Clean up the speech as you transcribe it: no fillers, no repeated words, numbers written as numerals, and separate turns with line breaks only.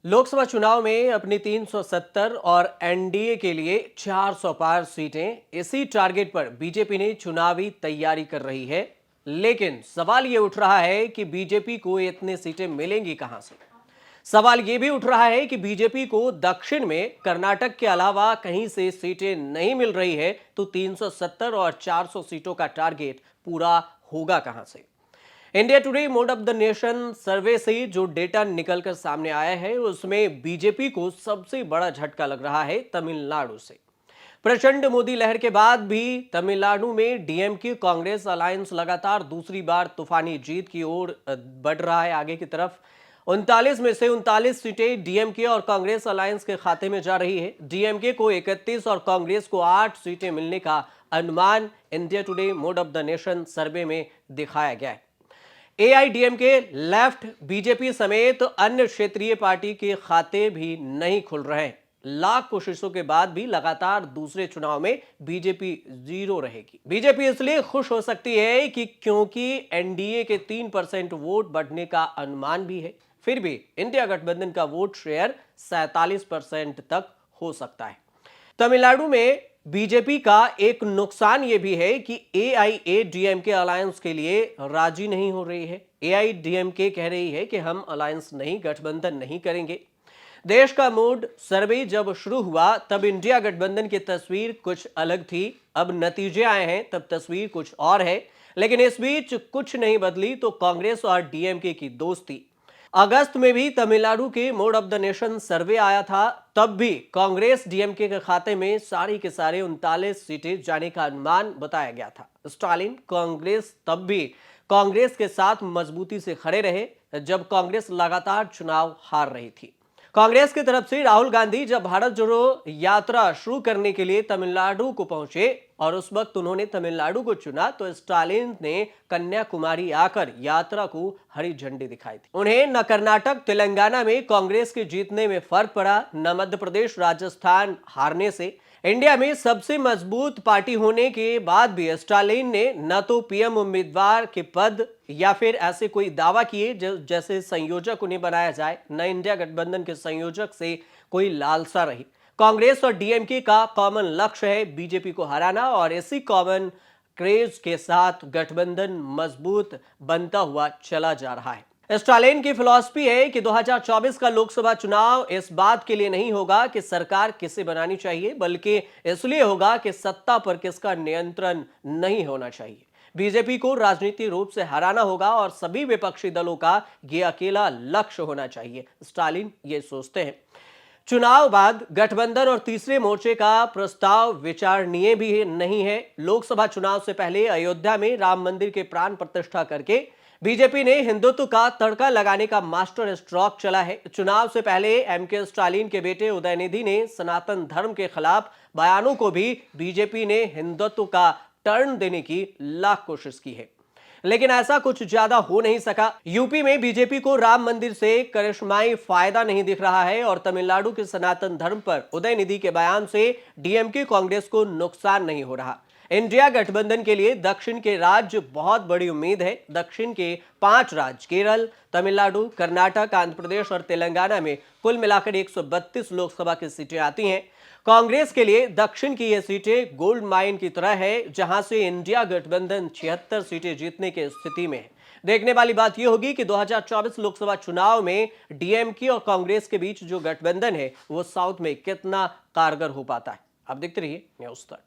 लोकसभा चुनाव में अपनी 370 और एनडीए के लिए 400 पार सीटें, इसी टारगेट पर बीजेपी ने चुनावी तैयारी कर रही है। लेकिन सवाल यह उठ रहा है कि बीजेपी को इतनी सीटें मिलेंगी कहां से। सवाल यह भी उठ रहा है कि बीजेपी को दक्षिण में कर्नाटक के अलावा कहीं से सीटें नहीं मिल रही है, तो 370 और 400 सीटों का टारगेट पूरा होगा कहां से। India today mode of the nation सर्वे से जो डेटा निकलकर सामने आया है, उसमें बीजेपी को सबसे बड़ा झटका लग रहा है तमिलनाडु से। प्रचंड मोदी लहर के बाद भी तमिलनाडु में डीएमके कांग्रेस अलायंस लगातार दूसरी बार तूफानी जीत की ओर बढ़ रहा है, आगे की तरफ। 39 में से 39 सीटें डीएमके और कांग्रेस अलायंस के खाते में जा रही है। डीएमके को 31 और कांग्रेस को 8 सीटें मिलने का अनुमान India today mode of the nation सर्वे में दिखाया गया है। एआईडीएमके, लेफ्ट, बीजेपी समेत अन्य क्षेत्रीय पार्टी के खाते भी नहीं खुल रहे हैं। लाख कोशिशों के बाद भी लगातार दूसरे चुनाव में बीजेपी जीरो रहेगी। बीजेपी इसलिए खुश हो सकती है कि क्योंकि एनडीए के 3% वोट बढ़ने का अनुमान भी है। फिर भी इंडिया गठबंधन का वोट शेयर 47% तक हो सकता है। तमिलनाडु में बीजेपी का एक नुकसान यह भी है कि एआईएडीएमके अलायंस के लिए राजी नहीं हो रही है। एआईडीएमके कह रही है कि हम अलायंस नहीं, गठबंधन नहीं करेंगे। देश का मूड सर्वे जब शुरू हुआ तब इंडिया गठबंधन की तस्वीर कुछ अलग थी। अब नतीजे आए हैं तब तस्वीर कुछ और है। लेकिन इस बीच कुछ नहीं बदली तो कांग्रेस और डीएमके की दोस्ती। अगस्त में भी तमिलनाडु के मोड ऑफ द नेशन सर्वे आया था, तब भी कांग्रेस डीएमके के खाते में सारी के सारे 39 सीटें जाने का अनुमान बताया गया था। स्टालिन कांग्रेस तब भी कांग्रेस के साथ मजबूती से खड़े रहे जब कांग्रेस लगातार चुनाव हार रही थी। कांग्रेस की तरफ से राहुल गांधी जब भारत जोड़ो यात्रा शुरू करने के लिए तमिलनाडु को पहुंचे और उस वक्त उन्होंने तमिलनाडु को चुना, तो स्टालिन ने कन्याकुमारी आकर यात्रा को हरी झंडी दिखाई थी। उन्हें न कर्नाटक तेलंगाना में कांग्रेस के जीतने में फर्क पड़ा, न मध्य प्रदेश राजस्थान हारने से। इंडिया में सबसे मजबूत पार्टी होने के बाद भी स्टालिन ने न तो पीएम उम्मीदवार के पद या फिर ऐसे कोई दावा किए जैसे संयोजक उन्हें बनाया जाए, न इंडिया गठबंधन के संयोजक से कोई लालसा रही। कांग्रेस और डीएमके का कॉमन लक्ष्य है बीजेपी को हराना, और इसी कॉमन क्रेज के साथ गठबंधन मजबूत बनता हुआ चला जा रहा है। स्टालिन की फिलॉसफी है कि 2024 का लोकसभा चुनाव इस बात के लिए नहीं होगा कि सरकार किसे बनानी चाहिए, बल्कि इसलिए होगा कि सत्ता पर किसका नियंत्रण नहीं होना चाहिए। बीजेपी को राजनीतिक रूप से हराना होगा और सभी विपक्षी दलों का यह अकेला लक्ष्य होना चाहिए, स्टालिन ये सोचते हैं। चुनाव बाद गठबंधन और तीसरे मोर्चे का प्रस्ताव विचारणीय भी नहीं है। लोकसभा चुनाव से पहले अयोध्या में राम मंदिर के प्राण प्रतिष्ठा करके बीजेपी ने हिंदुत्व का तड़का लगाने का मास्टर स्ट्रोक चला है। चुनाव से पहले एमके स्टालिन के बेटे उदयनिधि ने सनातन धर्म के खिलाफ बयानों को भी बीजेपी ने हिंदुत्व का टर्न देने की लाख कोशिश की है, लेकिन ऐसा कुछ ज्यादा हो नहीं सका। यूपी में बीजेपी को राम मंदिर से करिश्माई फायदा नहीं दिख रहा है और तमिलनाडु के सनातन धर्म पर उदयनिधि के बयान से डीएमके कांग्रेस को नुकसान नहीं हो रहा। इंडिया गठबंधन के लिए दक्षिण के राज्य बहुत बड़ी उम्मीद है। दक्षिण के 5 राज्य केरल, तमिलनाडु, कर्नाटक, आंध्र प्रदेश और तेलंगाना में कुल मिलाकर 132 लोकसभा की सीटें आती हैं। कांग्रेस के लिए दक्षिण की ये सीटें गोल्ड माइन की तरह है, जहां से इंडिया गठबंधन 76 सीटें जीतने की स्थिति में है। देखने वाली बात यह होगी कि 2024 लोकसभा चुनाव में डीएमके और कांग्रेस के बीच जो गठबंधन है वो साउथ में कितना कारगर हो पाता है। आप देखते रहिए न्यूज़ तक।